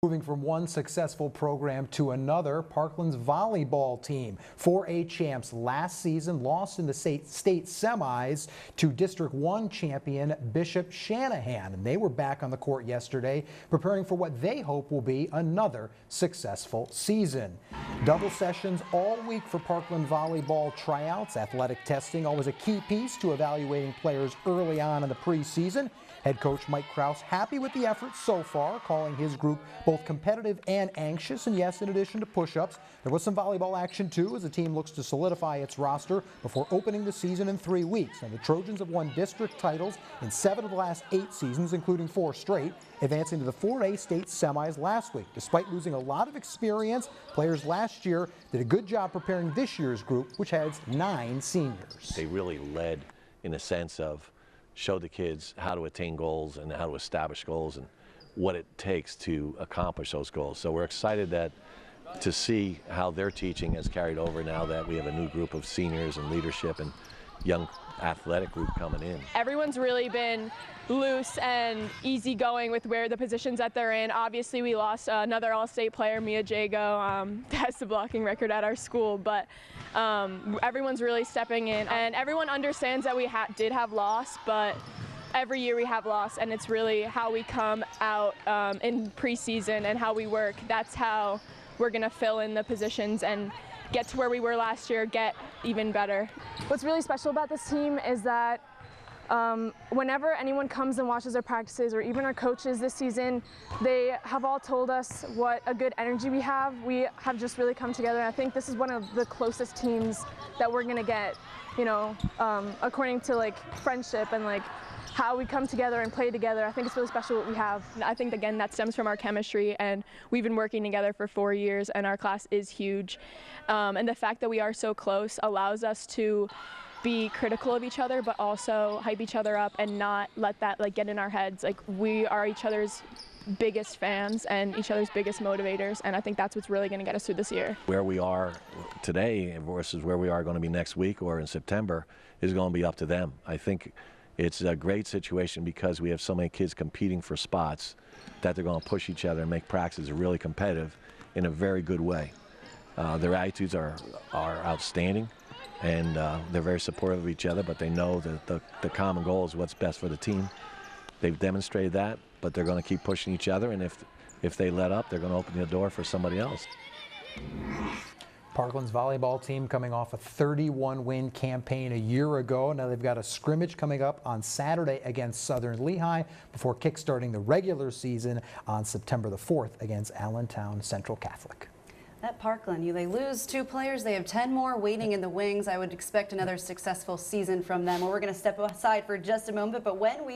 Moving from one successful program to another, Parkland's volleyball team, 4A champs last season, lost in the state semis to District 1 champion Bishop Shanahan. And they were back on the court yesterday, preparing for what they hope will be another successful season. Double sessions all week for Parkland volleyball tryouts. Athletic testing always a key piece to evaluating players early on in the preseason. Head coach Mike Kraus happy with the effort so far, calling his group both competitive and anxious. And yes, in addition to push-ups, there was some volleyball action too as the team looks to solidify its roster before opening the season in 3 weeks. And the Trojans have won district titles in 7 of the last 8 seasons, including 4 straight, advancing to the 4A state semis last week. Despite losing a lot of experience, players last year did a good job preparing this year's group, which has 9 seniors. They really led in a sense of show the kids how to attain goals and how to establish goals and what it takes to accomplish those goals. So we're excited to see how their teaching has carried over now that we have a new group of seniors and leadership and young athletic group coming in. Everyone's really been loose and easygoing with where the positions that they're in. Obviously, we lost another All-State player, Mia Jago, has the blocking record at our school, but everyone's really stepping in, and everyone understands that we did have loss, but every year we have loss, and it's really how we come out in preseason and how we work. That's how we're going to fill in the positions and get to where we were last year, get even better. What's really special about this team is that whenever anyone comes and watches our practices, or even our coaches this season, they have all told us what a good energy we have. We have just really come together, and I think this is one of the closest teams that we're gonna get, you know, according to like friendship and like how we come together and play together. I think it's really special what we have. I think, again, that stems from our chemistry, and we've been working together for 4 years, and our class is huge. And the fact that we are so close allows us to be critical of each other, but also hype each other up and not let that get in our heads. Like, we are each other's biggest fans and each other's biggest motivators, and I think that's what's really going to get us through this year. Where we are today versus where we are going to be next week or in September is going to be up to them. I think it's a great situation because we have so many kids competing for spots that they're going to push each other and make practices really competitive in a very good way. Their attitudes are outstanding, and they're very supportive of each other, but they know that the common goal is what's best for the team. They've demonstrated that, but they're going to keep pushing each other, and if they let up, they're going to open the door for somebody else. Parkland's volleyball team coming off a 31-win campaign a year ago. Now they've got a scrimmage coming up on Saturday against Southern Lehigh before kickstarting the regular season on September the 4th against Allentown Central Catholic. At Parkland, they lose 2 players. They have 10 more waiting in the wings. I would expect another successful season from them. Well, we're going to step aside for just a moment, but when we